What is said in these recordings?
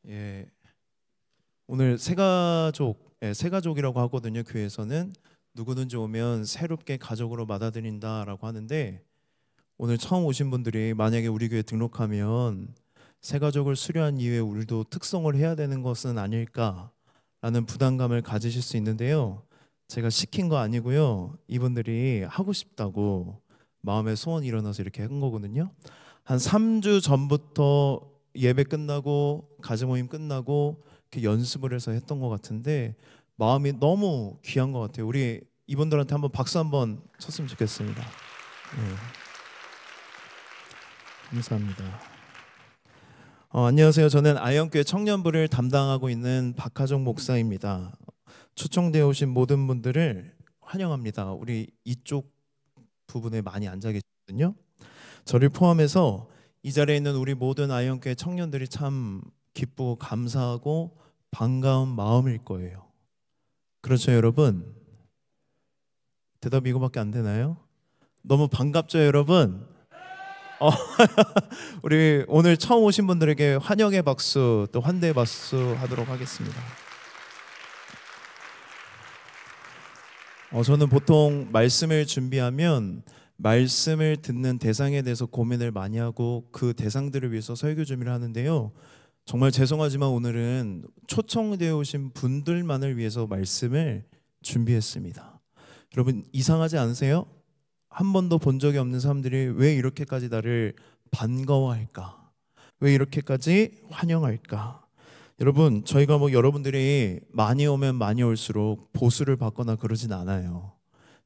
예, 오늘 새가족이라고 하거든요. 교회에서는 누구든지 오면 새롭게 가족으로 받아들인다라고 하는데, 오늘 처음 오신 분들이 만약에 우리 교회 등록하면 새가족을 수료한 이후에 우리도 특성을 해야 되는 것은 아닐까라는 부담감을 가지실 수 있는데요. 제가 시킨 거 아니고요. 이분들이 하고 싶다고 마음의 소원이 일어나서 이렇게 한 거거든요. 한 3주 전부터 예배 끝나고 가정 모임 끝나고 이렇게 연습을 해서 했던 것 같은데, 마음이 너무 귀한 것 같아요. 우리 이분들한테 한번 박수 한번 쳤으면 좋겠습니다. 네, 감사합니다. 안녕하세요. 저는 아영교회 청년부를 담당하고 있는 박하정 목사입니다. 초청되어 오신 모든 분들을 환영합니다. 우리 이쪽 부분에 많이 앉아 계시거든요. 저를 포함해서 이 자리에 있는 우리 모든 아영교회 청년들이 참 기쁘고 감사하고 반가운 마음일 거예요. 그렇죠, 여러분? 대답이 이거밖에 안 되나요? 너무 반갑죠, 여러분? 우리 오늘 처음 오신 분들에게 환영의 박수, 또 환대의 박수 하도록 하겠습니다. 저는 보통 말씀을 준비하면 말씀을 듣는 대상에 대해서 고민을 많이 하고 그 대상들을 위해서 설교 준비를 하는데요. 정말 죄송하지만 오늘은 초청되어 오신 분들만을 위해서 말씀을 준비했습니다. 여러분, 이상하지 않으세요? 한 번도 본 적이 없는 사람들이 왜 이렇게까지 나를 반가워할까? 왜 이렇게까지 환영할까? 여러분, 저희가 여러분들이 많이 오면 많이 올수록 보수를 받거나 그러진 않아요.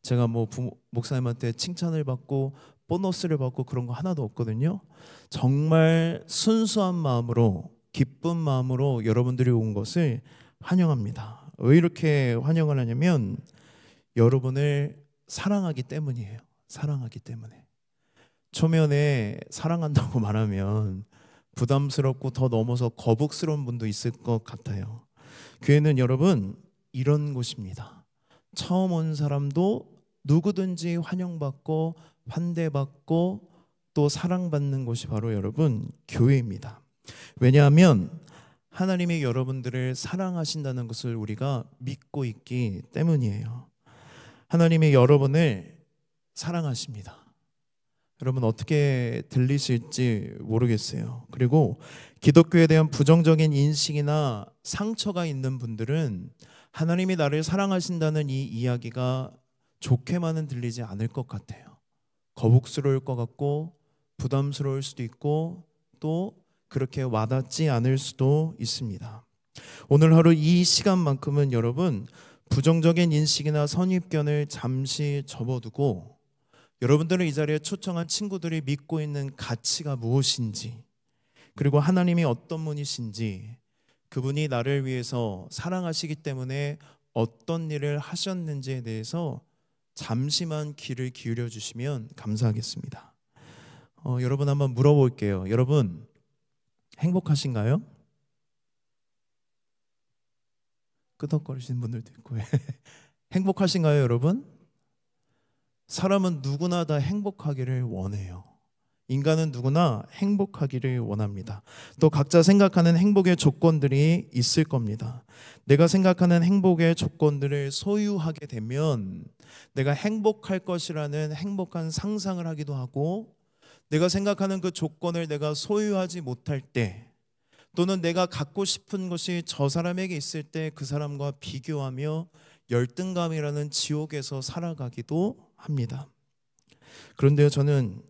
제가 목사님한테 칭찬을 받고 보너스를 받고 그런 거 하나도 없거든요. 정말 순수한 마음으로, 기쁜 마음으로 여러분들이 온 것을 환영합니다. 왜 이렇게 환영을 하냐면 여러분을 사랑하기 때문이에요. 사랑하기 때문에. 초면에 사랑한다고 말하면 부담스럽고 더 넘어서 거북스러운 분도 있을 것 같아요. 교회는 여러분 이런 곳입니다. 처음 온 사람도 누구든지 환영받고 환대받고 또 사랑받는 곳이 바로 여러분 교회입니다. 왜냐하면 하나님이 여러분들을 사랑하신다는 것을 우리가 믿고 있기 때문이에요. 하나님이 여러분을 사랑하십니다. 여러분 어떻게 들리실지 모르겠어요. 그리고 기독교에 대한 부정적인 인식이나 상처가 있는 분들은 하나님이 나를 사랑하신다는 이 이야기가 좋게만은 들리지 않을 것 같아요. 거북스러울 것 같고 부담스러울 수도 있고 또 그렇게 와닿지 않을 수도 있습니다. 오늘 하루 이 시간만큼은 여러분 부정적인 인식이나 선입견을 잠시 접어두고 여러분들은 이 자리에 초청한 친구들이 믿고 있는 가치가 무엇인지, 그리고 하나님이 어떤 분이신지, 그분이 나를 위해서 사랑하시기 때문에 어떤 일을 하셨는지에 대해서 잠시만 귀를 기울여 주시면 감사하겠습니다. 여러분 한번 물어볼게요. 여러분 행복하신가요? 끄덕거리시는 분들도 있고 행복하신가요, 여러분? 사람은 누구나 다 행복하기를 원해요. 인간은 누구나 행복하기를 원합니다. 또 각자 생각하는 행복의 조건들이 있을 겁니다. 내가 생각하는 행복의 조건들을 소유하게 되면 내가 행복할 것이라는 행복한 상상을 하기도 하고, 내가 생각하는 그 조건을 내가 소유하지 못할 때, 또는 내가 갖고 싶은 것이 저 사람에게 있을 때 그 사람과 비교하며 열등감이라는 지옥에서 살아가기도 합니다. 그런데요, 저는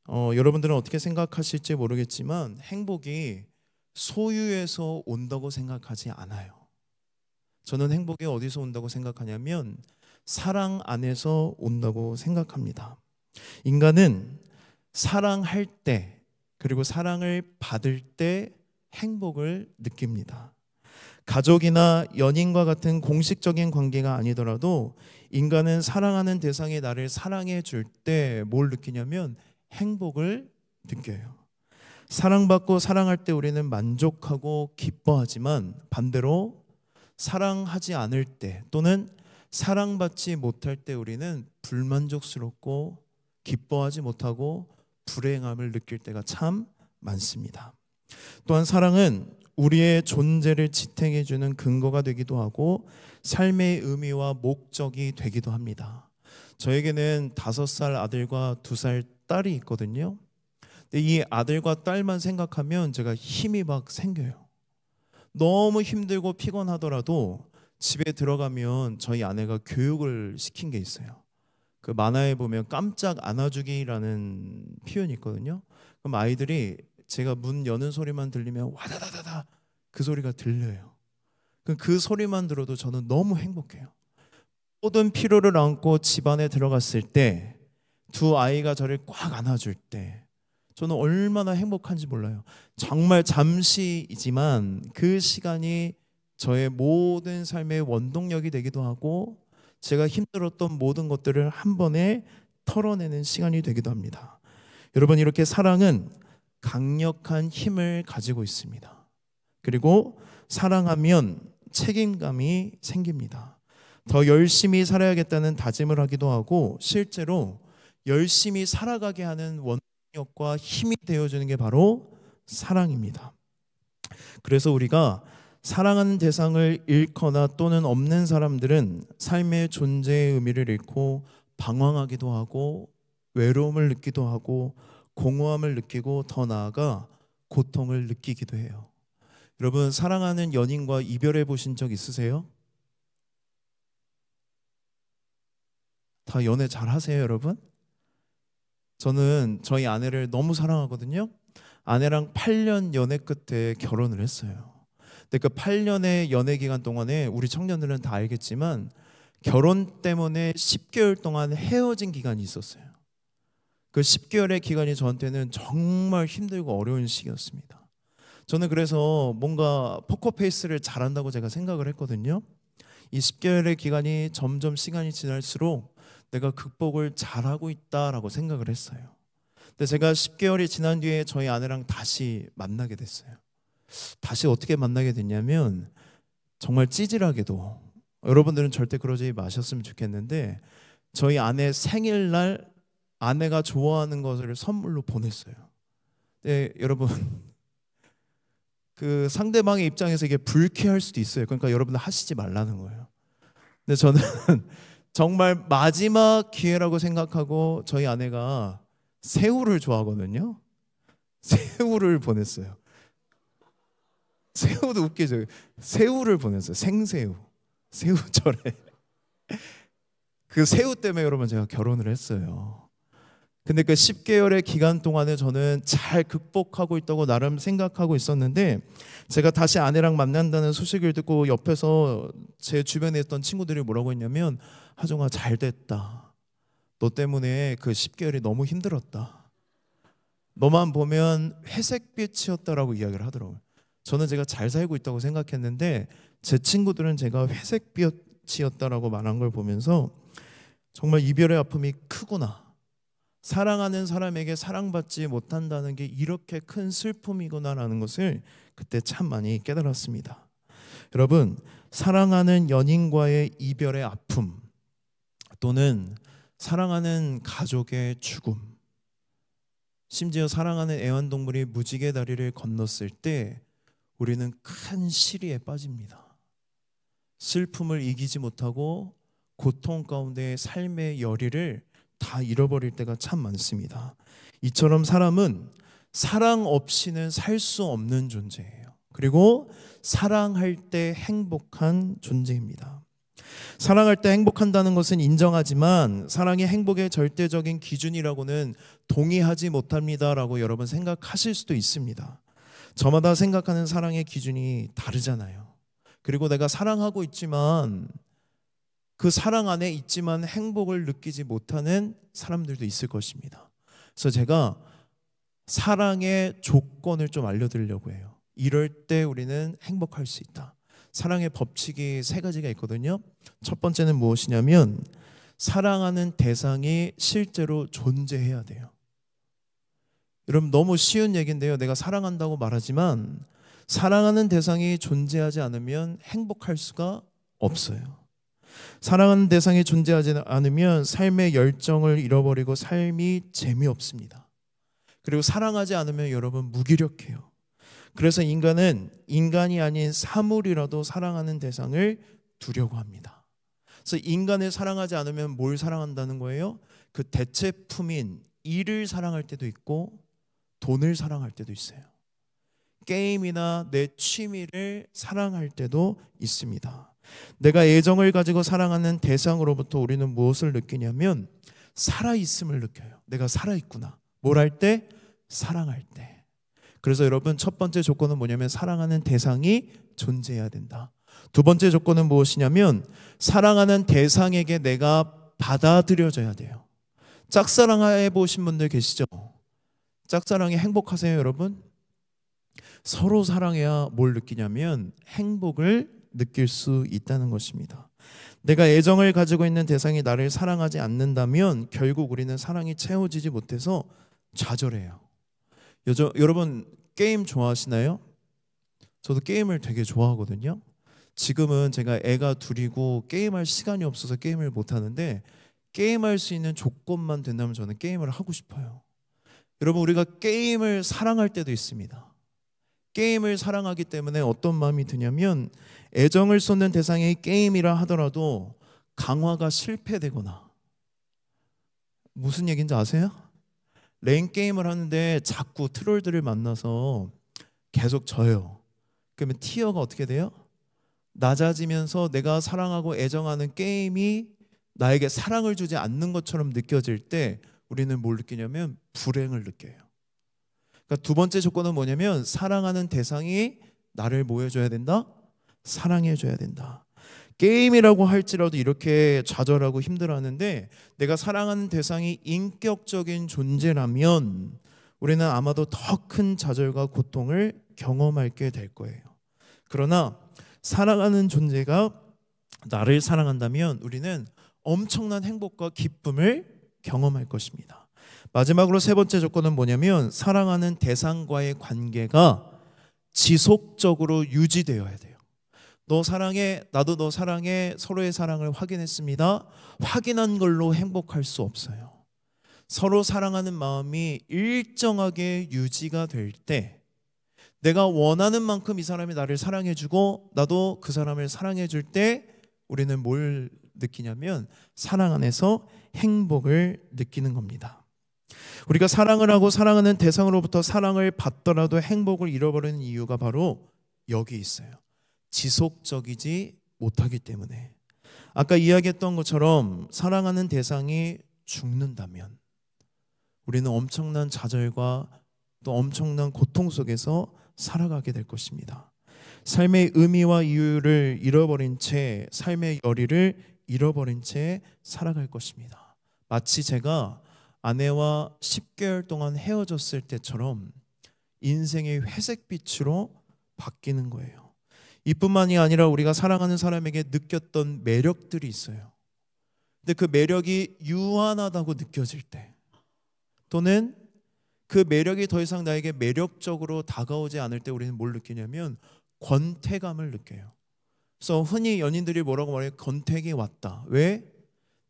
여러분들은 어떻게 생각하실지 모르겠지만 행복이 소유에서 온다고 생각하지 않아요. 저는 행복이 어디서 온다고 생각하냐면 사랑 안에서 온다고 생각합니다. 인간은 사랑할 때, 그리고 사랑을 받을 때 행복을 느낍니다. 가족이나 연인과 같은 공식적인 관계가 아니더라도 인간은 사랑하는 대상이 나를 사랑해 줄 때 뭘 느끼냐면 행복을 느껴요. 사랑받고 사랑할 때 우리는 만족하고 기뻐하지만 반대로 사랑하지 않을 때 또는 사랑받지 못할 때 우리는 불만족스럽고 기뻐하지 못하고 불행함을 느낄 때가 참 많습니다. 또한 사랑은 우리의 존재를 지탱해주는 근거가 되기도 하고 삶의 의미와 목적이 되기도 합니다. 저에게는 5살 아들과 2살 딸이 있거든요. 근데 이 아들과 딸만 생각하면 제가 힘이 막 생겨요. 너무 힘들고 피곤하더라도 집에 들어가면 저희 아내가 교육을 시킨 게 있어요. 그 만화에 보면 깜짝 안아주기라는 표현이 있거든요. 그럼 아이들이 제가 문 여는 소리만 들리면 와다다다다 그 소리가 들려요. 그 소리만 들어도 저는 너무 행복해요. 모든 피로를 안고 집 안에 들어갔을 때 두 아이가 저를 꽉 안아줄 때 저는 얼마나 행복한지 몰라요. 정말 잠시이지만 그 시간이 저의 모든 삶의 원동력이 되기도 하고 제가 힘들었던 모든 것들을 한 번에 털어내는 시간이 되기도 합니다. 여러분, 이렇게 사랑은 강력한 힘을 가지고 있습니다. 그리고 사랑하면 책임감이 생깁니다. 더 열심히 살아야겠다는 다짐을 하기도 하고 실제로 열심히 살아가게 하는 원동력과 힘이 되어주는 게 바로 사랑입니다. 그래서 우리가 사랑하는 대상을 잃거나 또는 없는 사람들은 삶의 존재의 의미를 잃고 방황하기도 하고 외로움을 느끼기도 하고 공허함을 느끼고 더 나아가 고통을 느끼기도 해요. 여러분, 사랑하는 연인과 이별해 보신 적 있으세요? 다 연애 잘 하세요, 여러분? 저는 저희 아내를 너무 사랑하거든요. 아내랑 8년 연애 끝에 결혼을 했어요. 근데 그 8년의 연애 기간 동안에 우리 청년들은 다 알겠지만 결혼 때문에 10개월 동안 헤어진 기간이 있었어요. 그 10개월의 기간이 저한테는 정말 힘들고 어려운 시기였습니다. 저는 그래서 뭔가 포커페이스를 잘한다고 제가 생각을 했거든요. 이 10개월의 기간이 점점 시간이 지날수록 내가 극복을 잘하고 있다라고 생각을 했어요. 근데 제가 10개월이 지난 뒤에 저희 아내랑 다시 만나게 됐어요. 다시 어떻게 만나게 됐냐면 정말 찌질하게도, 여러분들은 절대 그러지 마셨으면 좋겠는데 저희 아내 생일날 아내가 좋아하는 것을 선물로 보냈어요. 네, 여러분, 그 상대방의 입장에서 이게 불쾌할 수도 있어요. 그러니까 여러분들 하시지 말라는 거예요. 근데 저는 정말 마지막 기회라고 생각하고 저희 아내가 새우를 좋아하거든요. 새우를 보냈어요. 새우도 웃기죠. 새우를 보냈어요. 생새우. 새우절에. 그 새우 때문에 여러분 제가 결혼을 했어요. 근데 그 10개월의 기간 동안에 저는 잘 극복하고 있다고 나름 생각하고 있었는데 제가 다시 아내랑 만난다는 소식을 듣고 옆에서 제 주변에 있던 친구들이 뭐라고 했냐면 하정아 잘 됐다. 너 때문에 그 10개월이 너무 힘들었다. 너만 보면 회색빛이었다라고 이야기를 하더라고요. 저는 제가 잘 살고 있다고 생각했는데 제 친구들은 제가 회색빛이었다라고 말한 걸 보면서 정말 이별의 아픔이 크구나. 사랑하는 사람에게 사랑받지 못한다는 게 이렇게 큰 슬픔이구나라는 것을 그때 참 많이 깨달았습니다. 여러분, 사랑하는 연인과의 이별의 아픔 또는 사랑하는 가족의 죽음, 심지어 사랑하는 애완동물이 무지개 다리를 건넜을 때 우리는 큰 시리에 빠집니다. 슬픔을 이기지 못하고 고통 가운데 삶의 열의를 다 잃어버릴 때가 참 많습니다. 이처럼 사람은 사랑 없이는 살 수 없는 존재예요. 그리고 사랑할 때 행복한 존재입니다. 사랑할 때 행복한다는 것은 인정하지만 사랑이 행복의 절대적인 기준이라고는 동의하지 못합니다라고 여러분 생각하실 수도 있습니다. 저마다 생각하는 사랑의 기준이 다르잖아요. 그리고 내가 사랑하고 있지만 그 사랑 안에 있지만 행복을 느끼지 못하는 사람들도 있을 것입니다. 그래서 제가 사랑의 조건을 좀 알려드리려고 해요. 이럴 때 우리는 행복할 수 있다. 사랑의 법칙이 3가지가 있거든요. 첫 번째는 무엇이냐면 사랑하는 대상이 실제로 존재해야 돼요. 여러분 너무 쉬운 얘기인데요. 내가 사랑한다고 말하지만 사랑하는 대상이 존재하지 않으면 행복할 수가 없어요. 사랑하는 대상이 존재하지 않으면 삶의 열정을 잃어버리고 삶이 재미없습니다. 그리고 사랑하지 않으면 여러분 무기력해요. 그래서 인간은 인간이 아닌 사물이라도 사랑하는 대상을 두려고 합니다. 그래서 인간을 사랑하지 않으면 뭘 사랑한다는 거예요? 그 대체품인 일을 사랑할 때도 있고 돈을 사랑할 때도 있어요. 게임이나 내 취미를 사랑할 때도 있습니다. 내가 애정을 가지고 사랑하는 대상으로부터 우리는 무엇을 느끼냐면 살아있음을 느껴요. 내가 살아있구나. 뭘 할 때? 사랑할 때. 그래서 여러분, 첫 번째 조건은 뭐냐면 사랑하는 대상이 존재해야 된다. 두 번째 조건은 무엇이냐면 사랑하는 대상에게 내가 받아들여져야 돼요. 짝사랑해 보신 분들 계시죠? 짝사랑에 행복하세요, 여러분? 서로 사랑해야 뭘 느끼냐면 행복을 느낄 수 있다는 것입니다. 내가 애정을 가지고 있는 대상이 나를 사랑하지 않는다면 결국 우리는 사랑이 채워지지 못해서 좌절해요. 여러분 게임 좋아하시나요? 저도 게임을 되게 좋아하거든요. 지금은 제가 애가 둘이고 게임할 시간이 없어서 게임을 못하는데 게임할 수 있는 조건만 된다면 저는 게임을 하고 싶어요. 여러분, 우리가 게임을 사랑할 때도 있습니다. 게임을 사랑하기 때문에 어떤 마음이 드냐면 애정을 쏟는 대상이 게임이라 하더라도 강화가 실패되거나, 무슨 얘기인지 아세요? 랭 게임을 하는데 자꾸 트롤들을 만나서 계속 져요. 그러면 티어가 어떻게 돼요? 낮아지면서 내가 사랑하고 애정하는 게임이 나에게 사랑을 주지 않는 것처럼 느껴질 때 우리는 뭘 느끼냐면 불행을 느껴요. 그러니까 두 번째 조건은 뭐냐면 사랑하는 대상이 나를 뭐 해줘야 된다? 사랑해줘야 된다. 게임이라고 할지라도 이렇게 좌절하고 힘들어하는데 내가 사랑하는 대상이 인격적인 존재라면 우리는 아마도 더 큰 좌절과 고통을 경험하게 될 거예요. 그러나 사랑하는 존재가 나를 사랑한다면 우리는 엄청난 행복과 기쁨을 경험할 것입니다. 마지막으로 세 번째 조건은 뭐냐면 사랑하는 대상과의 관계가 지속적으로 유지되어야 돼요. 너 사랑해, 나도 너 사랑해, 서로의 사랑을 확인했습니다. 확인한 걸로 행복할 수 없어요. 서로 사랑하는 마음이 일정하게 유지가 될 때 내가 원하는 만큼 이 사람이 나를 사랑해주고 나도 그 사람을 사랑해줄 때 우리는 뭘 느끼냐면 사랑 안에서 행복을 느끼는 겁니다. 우리가 사랑을 하고 사랑하는 대상으로부터 사랑을 받더라도 행복을 잃어버리는 이유가 바로 여기 있어요. 지속적이지 못하기 때문에. 아까 이야기했던 것처럼 사랑하는 대상이 죽는다면 우리는 엄청난 좌절과 또 엄청난 고통 속에서 살아가게 될 것입니다. 삶의 의미와 이유를 잃어버린 채 삶의 열의를 잃어버린 채 살아갈 것입니다. 마치 제가 아내와 10개월 동안 헤어졌을 때처럼 인생의 회색빛으로 바뀌는 거예요. 이뿐만이 아니라 우리가 사랑하는 사람에게 느꼈던 매력들이 있어요. 근데 그 매력이 유한하다고 느껴질 때 또는 그 매력이 더 이상 나에게 매력적으로 다가오지 않을 때 우리는 뭘 느끼냐면 권태감을 느껴요. 그래서 흔히 연인들이 뭐라고 말해요? 권태기 왔다. 왜?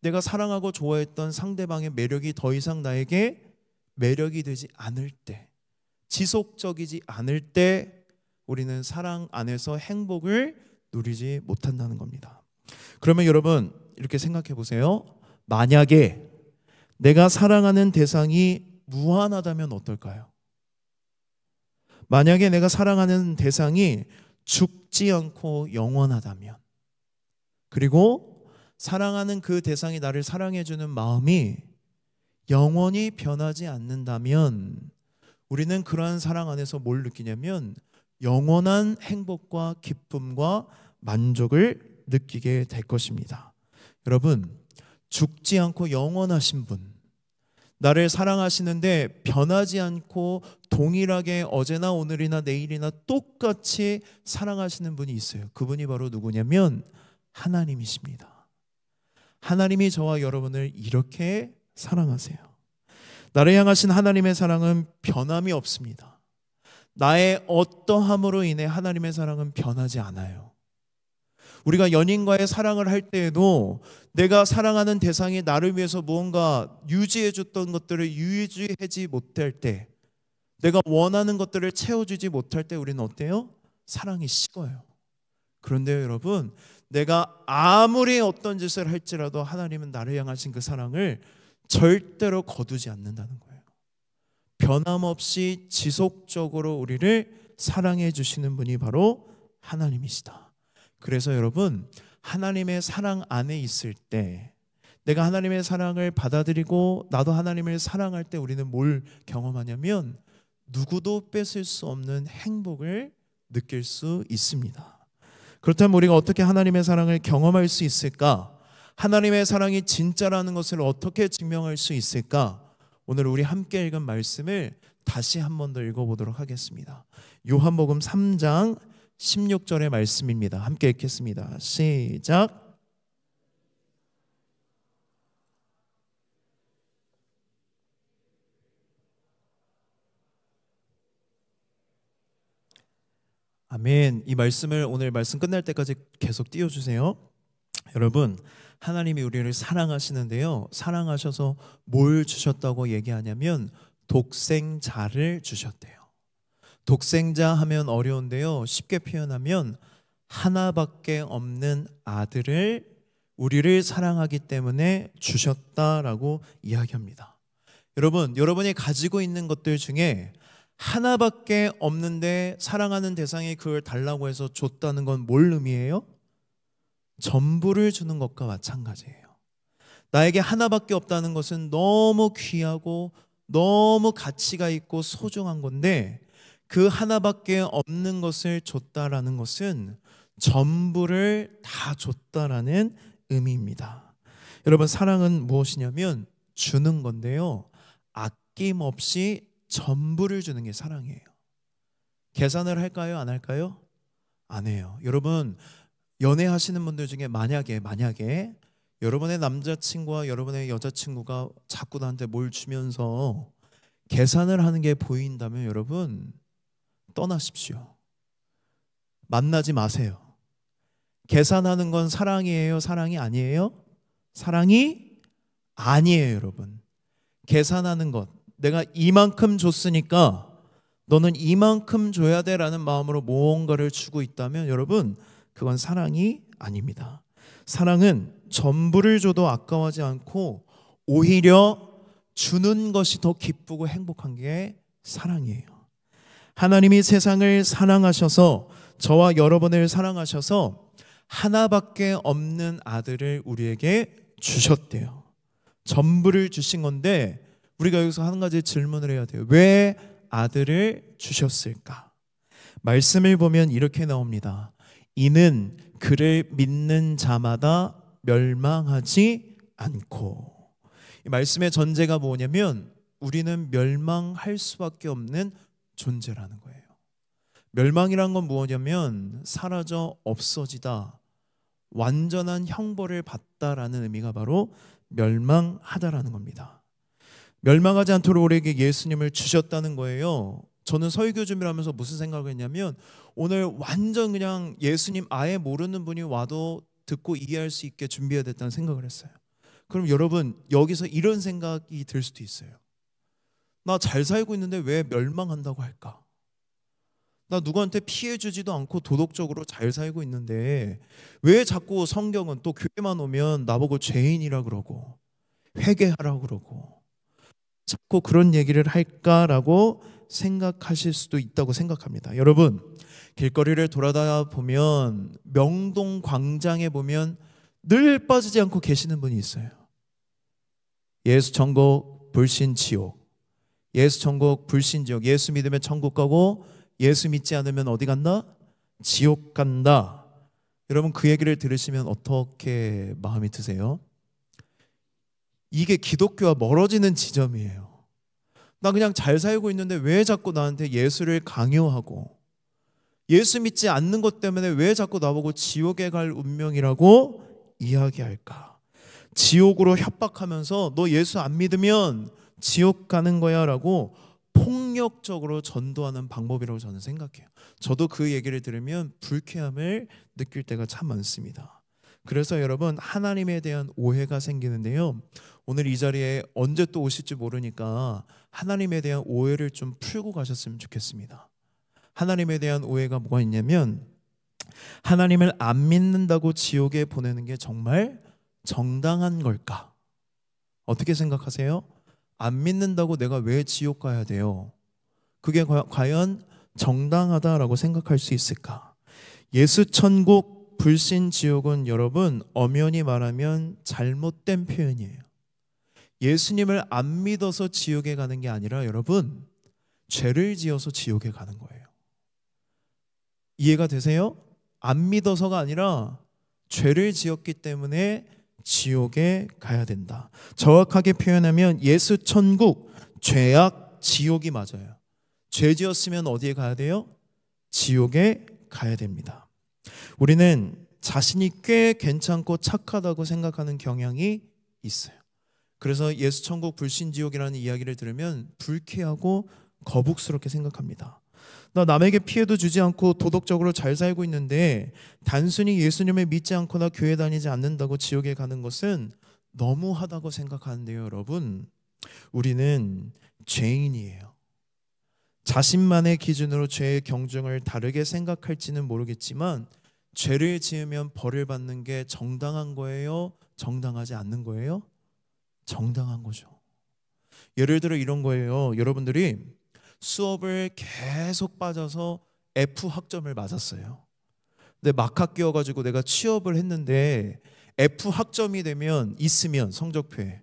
내가 사랑하고 좋아했던 상대방의 매력이 더 이상 나에게 매력이 되지 않을 때, 지속적이지 않을 때 우리는 사랑 안에서 행복을 누리지 못한다는 겁니다. 그러면 여러분 이렇게 생각해 보세요. 만약에 내가 사랑하는 대상이 무한하다면 어떨까요? 만약에 내가 사랑하는 대상이 죽지 않고 영원하다면, 그리고 사랑하는 그 대상이 나를 사랑해주는 마음이 영원히 변하지 않는다면 우리는 그러한 사랑 안에서 뭘 느끼냐면 영원한 행복과 기쁨과 만족을 느끼게 될 것입니다. 여러분, 죽지 않고 영원하신 분, 나를 사랑하시는데 변하지 않고 동일하게 어제나 오늘이나 내일이나 똑같이 사랑하시는 분이 있어요. 그분이 바로 누구냐면 하나님이십니다. 하나님이 저와 여러분을 이렇게 사랑하세요. 나를 향하신 하나님의 사랑은 변함이 없습니다. 나의 어떠함으로 인해 하나님의 사랑은 변하지 않아요. 우리가 연인과의 사랑을 할 때에도 내가 사랑하는 대상이 나를 위해서 무언가 유지해 줬던 것들을 유지하지 못할 때 내가 원하는 것들을 채워주지 못할 때 우리는 어때요? 사랑이 식어요. 그런데요, 여러분, 내가 아무리 어떤 짓을 할지라도 하나님은 나를 향하신 그 사랑을 절대로 거두지 않는다는 거예요. 변함없이 지속적으로 우리를 사랑해 주시는 분이 바로 하나님이시다. 그래서 여러분, 하나님의 사랑 안에 있을 때, 내가 하나님의 사랑을 받아들이고 나도 하나님을 사랑할 때 우리는 뭘 경험하냐면 누구도 뺏을 수 없는 행복을 느낄 수 있습니다. 그렇다면 우리가 어떻게 하나님의 사랑을 경험할 수 있을까? 하나님의 사랑이 진짜라는 것을 어떻게 증명할 수 있을까? 오늘 우리 함께 읽은 말씀을 다시 한 번 더 읽어보도록 하겠습니다. 요한복음 3장 16절의 말씀입니다. 함께 읽겠습니다. 시작. 아멘. 이 말씀을 오늘 말씀 끝날 때까지 계속 띄워주세요. 여러분, 하나님이 우리를 사랑하시는데요, 사랑하셔서 뭘 주셨다고 얘기하냐면 독생자를 주셨대요. 독생자 하면 어려운데요, 쉽게 표현하면 하나밖에 없는 아들을 우리를 사랑하기 때문에 주셨다라고 이야기합니다. 여러분, 여러분이 가지고 있는 것들 중에 하나밖에 없는데 사랑하는 대상이 그걸 달라고 해서 줬다는 건 뭘 의미해요? 전부를 주는 것과 마찬가지예요. 나에게 하나밖에 없다는 것은 너무 귀하고 너무 가치가 있고 소중한 건데, 그 하나밖에 없는 것을 줬다라는 것은 전부를 다 줬다라는 의미입니다. 여러분, 사랑은 무엇이냐면 주는 건데요, 아낌없이 전부를 주는 게 사랑이에요. 계산을 할까요? 안 할까요? 안 해요. 여러분, 연애하시는 분들 중에 만약에 여러분의 남자친구와 여러분의 여자친구가 자꾸 나한테 뭘 주면서 계산을 하는 게 보인다면 여러분, 떠나십시오. 만나지 마세요. 계산하는 건 사랑이에요? 사랑이 아니에요? 사랑이 아니에요, 여러분. 계산하는 것, 내가 이만큼 줬으니까 너는 이만큼 줘야 돼라는 마음으로 무언가를 주고 있다면 여러분, 그건 사랑이 아닙니다. 사랑은 전부를 줘도 아까워하지 않고 오히려 주는 것이 더 기쁘고 행복한 게 사랑이에요. 하나님이 세상을 사랑하셔서, 저와 여러분을 사랑하셔서 하나밖에 없는 아들을 우리에게 주셨대요. 전부를 주신 건데 우리가 여기서 한 가지 질문을 해야 돼요. 왜 아들을 주셨을까? 말씀을 보면 이렇게 나옵니다. 이는 그를 믿는 자마다 멸망하지 않고. 이 말씀의 전제가 뭐냐면 우리는 멸망할 수밖에 없는 존재라는 거예요. 멸망이란 건 뭐냐면 사라져 없어지다, 완전한 형벌을 받다라는 의미가 바로 멸망하다라는 겁니다. 멸망하지 않도록 우리에게 예수님을 주셨다는 거예요. 저는 설교 준비를 하면서 무슨 생각을 했냐면 오늘 완전 그냥 예수님 아예 모르는 분이 와도 듣고 이해할 수 있게 준비해야 됐다는 생각을 했어요. 그럼 여러분, 여기서 이런 생각이 들 수도 있어요. 나 잘 살고 있는데 왜 멸망한다고 할까? 나 누구한테 피해 주지도 않고 도덕적으로 잘 살고 있는데 왜 자꾸 성경은 또 교회만 오면 나보고 죄인이라 그러고 회개하라 그러고 자꾸 그런 얘기를 할까라고 생각하실 수도 있다고 생각합니다. 여러분, 길거리를 돌아다니다 보면 명동 광장에 보면 늘 빠지지 않고 계시는 분이 있어요. 예수 천국 불신 지옥, 예수 천국 불신 지옥, 예수 믿으면 천국 가고 예수 믿지 않으면 어디 간다? 지옥 간다. 여러분, 그 얘기를 들으시면 어떻게 마음이 드세요? 이게 기독교와 멀어지는 지점이에요. 나 그냥 잘 살고 있는데 왜 자꾸 나한테 예수를 강요하고, 예수 믿지 않는 것 때문에 왜 자꾸 나보고 지옥에 갈 운명이라고 이야기할까? 지옥으로 협박하면서 너 예수 안 믿으면 지옥 가는 거야 라고 폭력적으로 전도하는 방법이라고 저는 생각해요. 저도 그 얘기를 들으면 불쾌함을 느낄 때가 참 많습니다. 그래서 여러분, 하나님에 대한 오해가 생기는데요, 오늘 이 자리에 언제 또 오실지 모르니까 하나님에 대한 오해를 좀 풀고 가셨으면 좋겠습니다. 하나님에 대한 오해가 뭐가 있냐면, 하나님을 안 믿는다고 지옥에 보내는 게 정말 정당한 걸까? 어떻게 생각하세요? 안 믿는다고 내가 왜 지옥 가야 돼요? 그게 과연 정당하다라고 생각할 수 있을까? 예수 천국, 불신 지옥은 여러분 엄연히 말하면 잘못된 표현이에요. 예수님을 안 믿어서 지옥에 가는 게 아니라 여러분 죄를 지어서 지옥에 가는 거예요. 이해가 되세요? 안 믿어서가 아니라 죄를 지었기 때문에 지옥에 가야 된다. 정확하게 표현하면 예수 천국, 죄악, 지옥이 맞아요. 죄 지었으면 어디에 가야 돼요? 지옥에 가야 됩니다. 우리는 자신이 꽤 괜찮고 착하다고 생각하는 경향이 있어요. 그래서 예수 천국 불신 지옥이라는 이야기를 들으면 불쾌하고 거북스럽게 생각합니다. 나 남에게 피해도 주지 않고 도덕적으로 잘 살고 있는데 단순히 예수님을 믿지 않거나 교회 다니지 않는다고 지옥에 가는 것은 너무하다고 생각하는데요, 여러분. 우리는 죄인이에요. 자신만의 기준으로 죄의 경중을 다르게 생각할지는 모르겠지만 죄를 지으면 벌을 받는 게 정당한 거예요? 정당하지 않는 거예요? 정당한 거죠. 예를 들어 이런 거예요. 여러분들이 수업을 계속 빠져서 F 학점을 맞았어요. 근데 막학기여가지고 내가 취업을 했는데 F 학점이 있으면 성적표에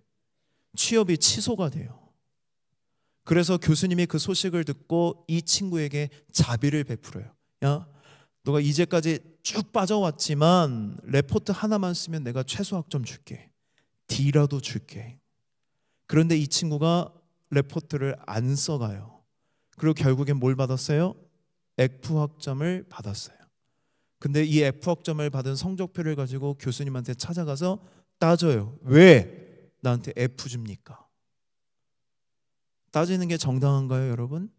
취업이 취소가 돼요. 그래서 교수님이 그 소식을 듣고 이 친구에게 자비를 베풀어요. 야, 너가 이제까지 쭉 빠져왔지만 레포트 하나만 쓰면 내가 최소 학점 줄게. D라도 줄게. 그런데 이 친구가 레포트를 안 써가요. 그리고 결국엔 뭘 받았어요? F 학점을 받았어요. 근데 이 F 학점을 받은 성적표를 가지고 교수님한테 찾아가서 따져요. 왜 나한테 F 줍니까? 따지는 게 정당한가요, 여러분?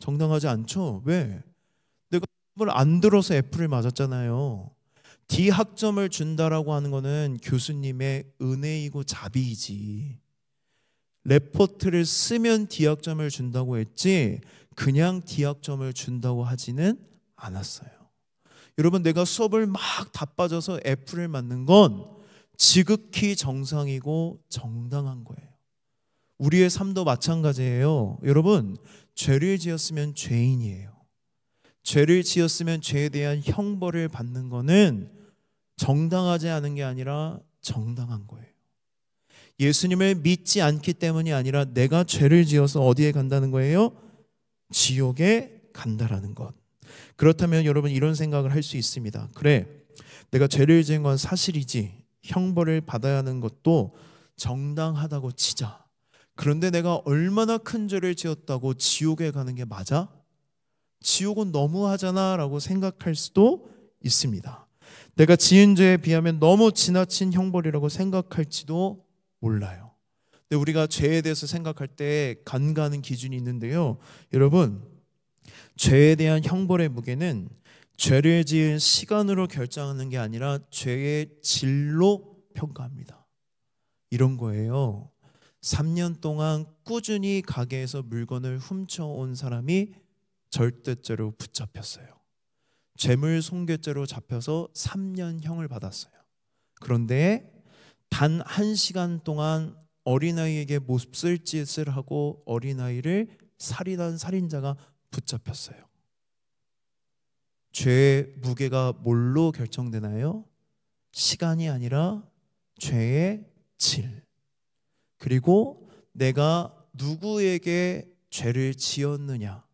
정당하지 않죠? 왜? 내가 수업을 안 들어서 F를 맞았잖아요. D 학점을 준다라고 하는 거는 교수님의 은혜이고 자비이지. 레포트를 쓰면 D 학점을 준다고 했지 그냥 D 학점을 준다고 하지는 않았어요. 여러분, 내가 수업을 막 다 빠져서 F를 맞는 건 지극히 정상이고 정당한 거예요. 우리의 삶도 마찬가지예요. 여러분, 죄를 지었으면 죄인이에요. 죄를 지었으면 죄에 대한 형벌을 받는 거는 정당하지 않은 게 아니라 정당한 거예요. 예수님을 믿지 않기 때문이 아니라 내가 죄를 지어서 어디에 간다는 거예요? 지옥에 간다라는 것. 그렇다면 여러분 이런 생각을 할 수 있습니다. 그래, 내가 죄를 지은 건 사실이지. 형벌을 받아야 하는 것도 정당하다고 치자. 그런데 내가 얼마나 큰 죄를 지었다고 지옥에 가는 게 맞아? 지옥은 너무하잖아 라고 생각할 수도 있습니다. 내가 지은 죄에 비하면 너무 지나친 형벌이라고 생각할지도 몰라요. 근데 우리가 죄에 대해서 생각할 때 간과하는 기준이 있는데요. 여러분, 죄에 대한 형벌의 무게는 죄를 지은 시간으로 결정하는 게 아니라 죄의 질로 평가합니다. 이런 거예요. 3년 동안 꾸준히 가게에서 물건을 훔쳐온 사람이 절대죄로 붙잡혔어요. 재물 손괴죄로 잡혀서 3년형을 받았어요. 그런데 단 1시간 동안 어린아이에게 몹쓸 짓을 하고 어린아이를 살인한 살인자가 붙잡혔어요. 죄의 무게가 뭘로 결정되나요? 시간이 아니라 죄의 질. 그리고 내가 누구에게 죄를 지었느냐.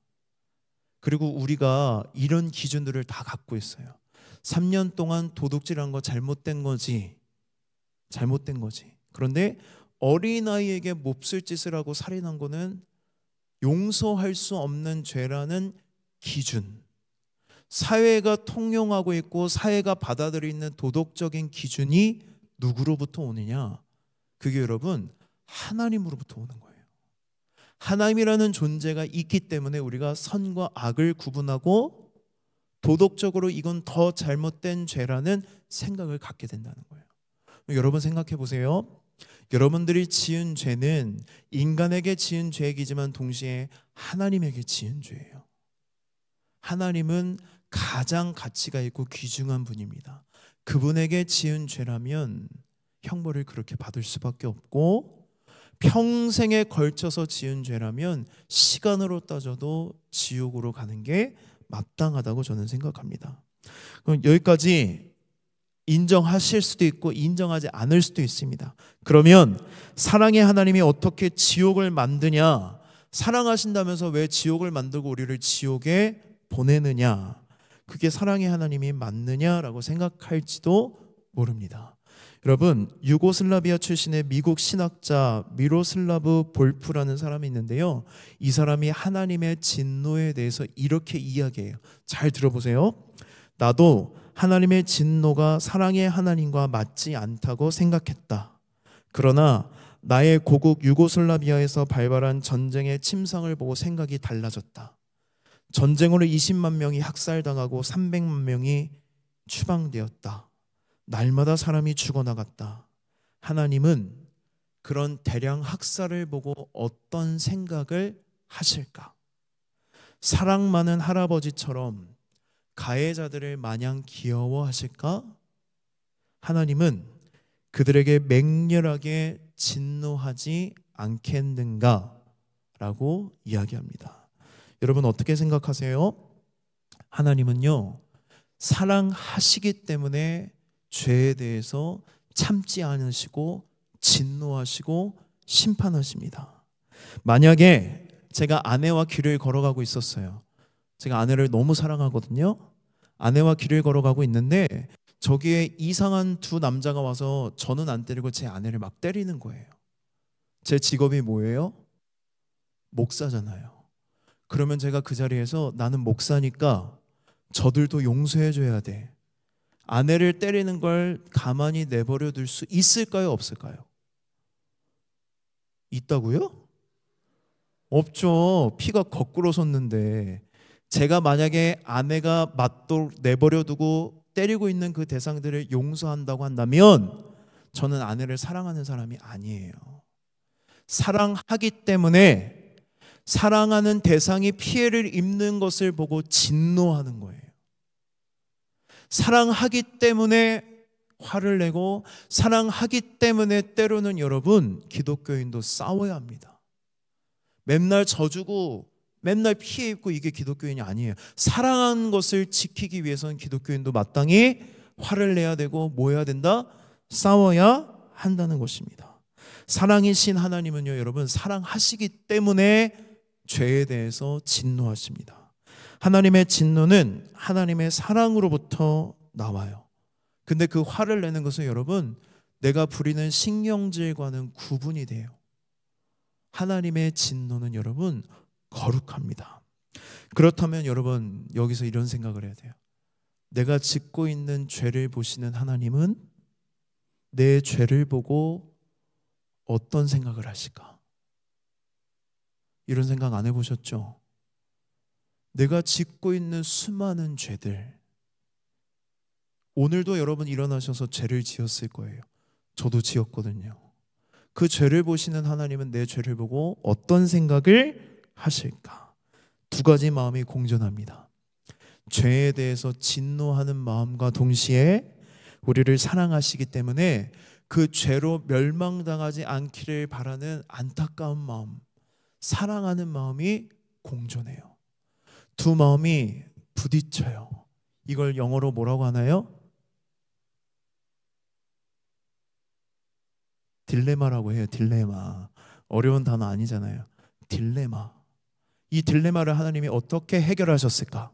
그리고 우리가 이런 기준들을 다 갖고 있어요. 3년 동안 도둑질한 거 잘못된 거지. 잘못된 거지. 그런데 어린아이에게 몹쓸 짓을 하고 살인한 거는 용서할 수 없는 죄라는 기준. 사회가 통용하고 있고 사회가 받아들이는 도덕적인 기준이 누구로부터 오느냐? 그게 여러분 하나님으로부터 오는 거예요. 하나님이라는 존재가 있기 때문에 우리가 선과 악을 구분하고 도덕적으로 이건 더 잘못된 죄라는 생각을 갖게 된다는 거예요. 여러분 생각해 보세요. 여러분들이 지은 죄는 인간에게 지은 죄이지만 동시에 하나님에게 지은 죄예요. 하나님은 가장 가치가 있고 귀중한 분입니다. 그분에게 지은 죄라면 형벌을 그렇게 받을 수밖에 없고, 평생에 걸쳐서 지은 죄라면 시간으로 따져도 지옥으로 가는 게 마땅하다고 저는 생각합니다. 그럼 여기까지 인정하실 수도 있고 인정하지 않을 수도 있습니다. 그러면 사랑의 하나님이 어떻게 지옥을 만드냐? 사랑하신다면서 왜 지옥을 만들고 우리를 지옥에 보내느냐? 그게 사랑의 하나님이 맞느냐라고 생각할지도 모릅니다. 여러분, 유고슬라비아 출신의 미국 신학자 미로슬라브 볼프라는 사람이 있는데요, 이 사람이 하나님의 진노에 대해서 이렇게 이야기해요. 잘 들어보세요. 나도 하나님의 진노가 사랑의 하나님과 맞지 않다고 생각했다. 그러나 나의 고국 유고슬라비아에서 발발한 전쟁의 침상을 보고 생각이 달라졌다. 전쟁으로 20만 명이 학살당하고 300만 명이 추방되었다. 날마다 사람이 죽어나갔다. 하나님은 그런 대량 학살을 보고 어떤 생각을 하실까? 사랑 많은 할아버지처럼 가해자들을 마냥 귀여워하실까? 하나님은 그들에게 맹렬하게 진노하지 않겠는가? 라고 이야기합니다. 여러분, 어떻게 생각하세요? 하나님은요, 사랑하시기 때문에 죄에 대해서 참지 않으시고 진노하시고 심판하십니다. 만약에 제가 아내와 길을 걸어가고 있었어요. 제가 아내를 너무 사랑하거든요. 아내와 길을 걸어가고 있는데 저기에 이상한 두 남자가 와서 저는 안 때리고 제 아내를 막 때리는 거예요. 제 직업이 뭐예요? 목사잖아요. 그러면 제가 그 자리에서 나는 목사니까 저들도 용서해 줘야 돼, 아내를 때리는 걸 가만히 내버려 둘 수 있을까요? 없을까요? 있다고요? 없죠. 피가 거꾸로 솟는데 제가 만약에 아내가 맞도록 내버려 두고 때리고 있는 그 대상들을 용서한다고 한다면 저는 아내를 사랑하는 사람이 아니에요. 사랑하기 때문에 사랑하는 대상이 피해를 입는 것을 보고 진노하는 거예요. 사랑하기 때문에 화를 내고, 사랑하기 때문에 때로는 여러분, 기독교인도 싸워야 합니다. 맨날 져주고 맨날 피해 입고 이게 기독교인이 아니에요. 사랑하는 것을 지키기 위해서는 기독교인도 마땅히 화를 내야 되고 뭐 해야 된다? 싸워야 한다는 것입니다. 사랑이신 하나님은요, 여러분, 사랑하시기 때문에 죄에 대해서 진노하십니다. 하나님의 진노는 하나님의 사랑으로부터 나와요. 근데 그 화를 내는 것은 여러분, 내가 부리는 신경질과는 구분이 돼요. 하나님의 진노는 여러분 거룩합니다. 그렇다면 여러분, 여기서 이런 생각을 해야 돼요. 내가 짓고 있는 죄를 보시는 하나님은 내 죄를 보고 어떤 생각을 하실까? 이런 생각 안 해보셨죠? 내가 짓고 있는 수많은 죄들, 오늘도 여러분 일어나셔서 죄를 지었을 거예요. 저도 지었거든요. 그 죄를 보시는 하나님은 내 죄를 보고 어떤 생각을 하실까? 두 가지 마음이 공존합니다. 죄에 대해서 진노하는 마음과 동시에 우리를 사랑하시기 때문에 그 죄로 멸망당하지 않기를 바라는 안타까운 마음, 사랑하는 마음이 공존해요. 두 마음이 부딪혀요. 이걸 영어로 뭐라고 하나요? 딜레마라고 해요. 딜레마. 어려운 단어 아니잖아요. 딜레마. 이 딜레마를 하나님이 어떻게 해결하셨을까?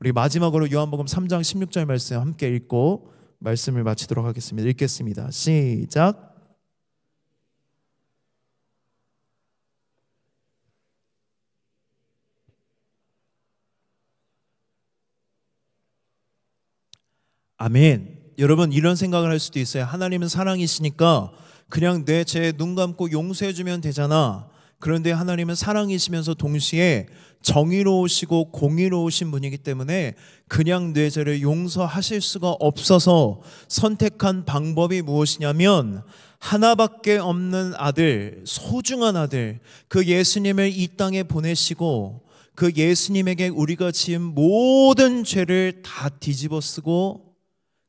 우리 마지막으로 요한복음 3장 16절 말씀 함께 읽고 말씀을 마치도록 하겠습니다. 읽겠습니다. 시작. 아멘. 여러분, 이런 생각을 할 수도 있어요. 하나님은 사랑이시니까 그냥 내 죄 눈 감고 용서해 주면 되잖아. 그런데 하나님은 사랑이시면서 동시에 정의로우시고 공의로우신 분이기 때문에 그냥 내 죄를 용서하실 수가 없어서 선택한 방법이 무엇이냐면 하나밖에 없는 아들, 소중한 아들, 그 예수님을 이 땅에 보내시고 그 예수님에게 우리가 지은 모든 죄를 다 뒤집어 쓰고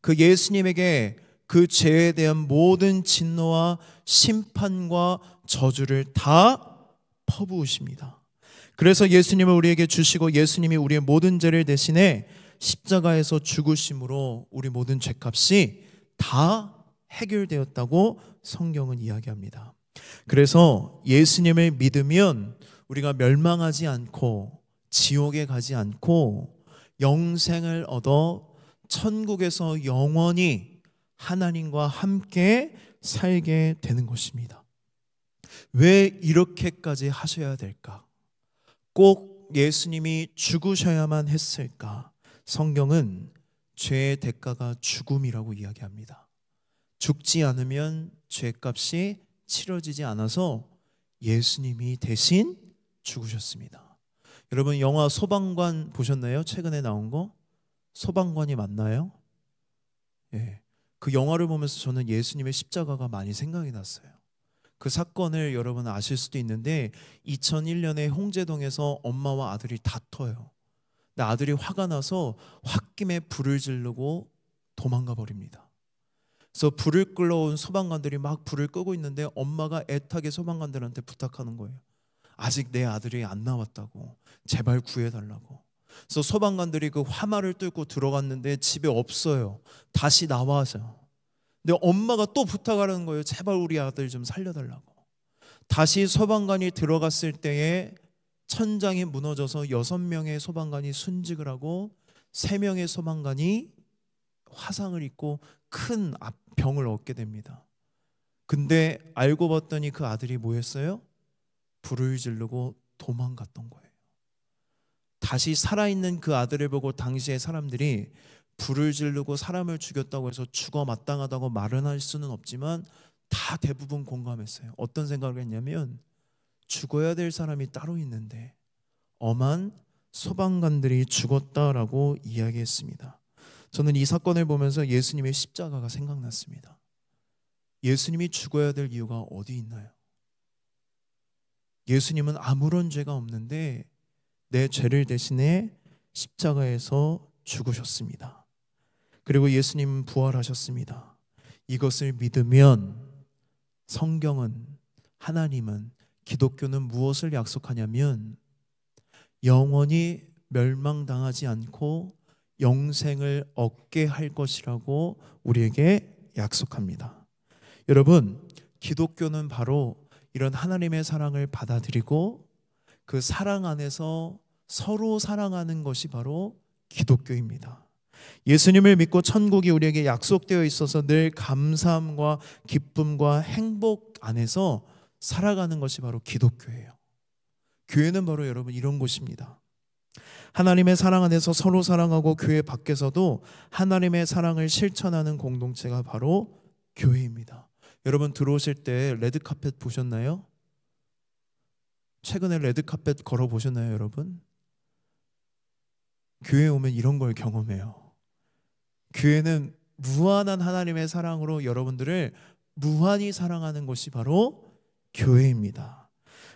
그 예수님에게 그 죄에 대한 모든 진노와 심판과 저주를 다 퍼부으십니다. 그래서 예수님을 우리에게 주시고 예수님이 우리의 모든 죄를 대신해 십자가에서 죽으심으로 우리 모든 죄값이 다 해결되었다고 성경은 이야기합니다. 그래서 예수님을 믿으면 우리가 멸망하지 않고 지옥에 가지 않고 영생을 얻어 천국에서 영원히 하나님과 함께 살게 되는 것입니다. 왜 이렇게까지 하셔야 될까? 꼭 예수님이 죽으셔야만 했을까? 성경은 죄의 대가가 죽음이라고 이야기합니다. 죽지 않으면 죄값이 치러지지 않아서 예수님이 대신 죽으셨습니다. 여러분 영화 소방관 보셨나요? 최근에 나온 거? 소방관이 맞나요? 예. 그 영화를 보면서 저는 예수님의 십자가가 많이 생각이 났어요. 그 사건을 여러분 아실 수도 있는데 2001년에 홍제동에서 엄마와 아들이 다퉈요. 근데 아들이 화가 나서 홧김에 불을 지르고 도망가 버립니다. 그래서 불을 끌어온 소방관들이 막 불을 끄고 있는데 엄마가 애타게 소방관들한테 부탁하는 거예요. 아직 내 아들이 안 나왔다고, 제발 구해달라고. 그래서 소방관들이 그 화마를 뚫고 들어갔는데 집에 없어요. 다시 나와서. 근데 엄마가 또 부탁하는 거예요. 제발 우리 아들 좀 살려달라고. 다시 소방관이 들어갔을 때에 천장이 무너져서 6명의 소방관이 순직을 하고 3명의 소방관이 화상을 입고 큰 병을 얻게 됩니다. 근데 알고 봤더니 그 아들이 뭐였어요? 불을 지르고 도망갔던 거예요. 다시 살아있는 그 아들을 보고 당시의 사람들이 불을 지르고 사람을 죽였다고 해서 죽어 마땅하다고 말은 할 수는 없지만 다 대부분 공감했어요. 어떤 생각을 했냐면 죽어야 될 사람이 따로 있는데 엄한 소방관들이 죽었다라고 이야기했습니다. 저는 이 사건을 보면서 예수님의 십자가가 생각났습니다. 예수님이 죽어야 될 이유가 어디 있나요? 예수님은 아무런 죄가 없는데 내 죄를 대신해 십자가에서 죽으셨습니다. 그리고 예수님은 부활하셨습니다. 이것을 믿으면 성경은, 하나님은, 기독교는 무엇을 약속하냐면 영원히 멸망당하지 않고 영생을 얻게 할 것이라고 우리에게 약속합니다. 여러분, 기독교는 바로 이런 하나님의 사랑을 받아들이고 그 사랑 안에서 서로 사랑하는 것이 바로 기독교입니다. 예수님을 믿고 천국이 우리에게 약속되어 있어서 늘 감사함과 기쁨과 행복 안에서 살아가는 것이 바로 기독교예요. 교회는 바로 여러분 이런 곳입니다. 하나님의 사랑 안에서 서로 사랑하고 교회 밖에서도 하나님의 사랑을 실천하는 공동체가 바로 교회입니다. 여러분 들어오실 때 레드카펫 보셨나요? 최근에 레드카펫 걸어보셨나요, 여러분? 교회에 오면 이런 걸 경험해요. 교회는 무한한 하나님의 사랑으로 여러분들을 무한히 사랑하는 것이 바로 교회입니다.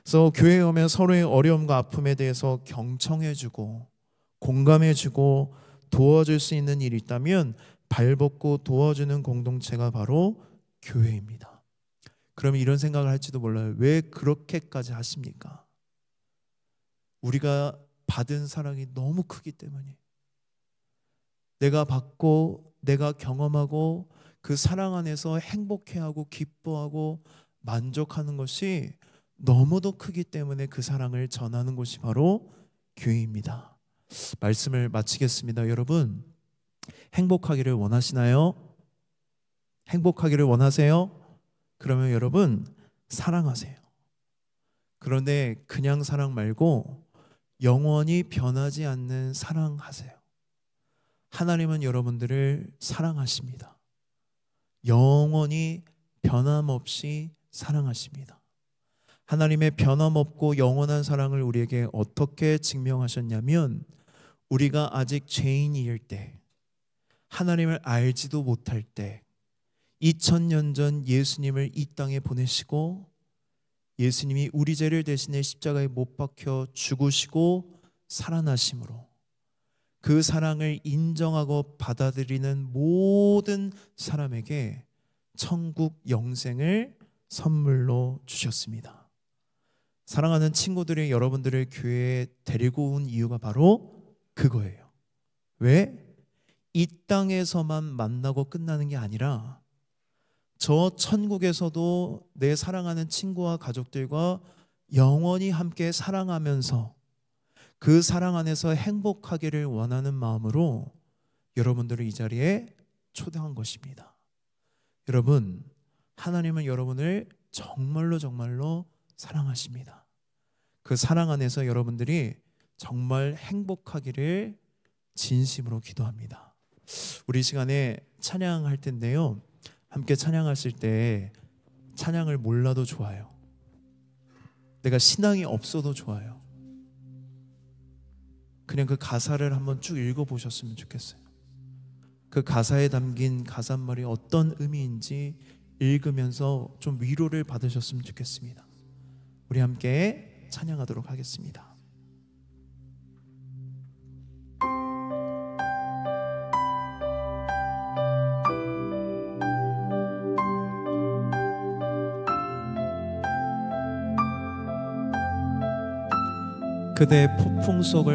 그래서 교회에 오면 서로의 어려움과 아픔에 대해서 경청해주고 공감해주고 도와줄 수 있는 일이 있다면 발벗고 도와주는 공동체가 바로 교회입니다. 그러면 이런 생각을 할지도 몰라요. 왜 그렇게까지 하십니까? 우리가 받은 사랑이 너무 크기 때문에 내가 받고 내가 경험하고 그 사랑 안에서 행복해하고 기뻐하고 만족하는 것이 너무도 크기 때문에 그 사랑을 전하는 곳이 바로 교회입니다. 말씀을 마치겠습니다. 여러분 행복하기를 원하시나요? 행복하기를 원하세요? 그러면 여러분 사랑하세요. 그런데 그냥 사랑 말고 영원히 변하지 않는 사랑하세요. 하나님은 여러분들을 사랑하십니다. 영원히 변함없이 사랑하십니다. 하나님의 변함없고 영원한 사랑을 우리에게 어떻게 증명하셨냐면 우리가 아직 죄인일 때, 하나님을 알지도 못할 때, 2000년 전 예수님을 이 땅에 보내시고 예수님이 우리 죄를 대신해 십자가에 못 박혀 죽으시고 살아나심으로 그 사랑을 인정하고 받아들이는 모든 사람에게 천국 영생을 선물로 주셨습니다. 사랑하는 친구들이 여러분들을 교회에 데리고 온 이유가 바로 그거예요. 왜? 이 땅에서만 만나고 끝나는 게 아니라 저 천국에서도 내 사랑하는 친구와 가족들과 영원히 함께 사랑하면서 그 사랑 안에서 행복하기를 원하는 마음으로 여러분들을 이 자리에 초대한 것입니다. 여러분, 하나님은 여러분을 정말로 정말로 사랑하십니다. 그 사랑 안에서 여러분들이 정말 행복하기를 진심으로 기도합니다. 우리 시간에 찬양할 텐데요, 함께 찬양하실 때 찬양을 몰라도 좋아요. 내가 신앙이 없어도 좋아요. 그냥 그 가사를 한번 쭉 읽어보셨으면 좋겠어요. 그 가사에 담긴 가사말이 어떤 의미인지 읽으면서 좀 위로를 받으셨으면 좋겠습니다. 우리 함께 찬양하도록 하겠습니다. 그대 폭풍 속을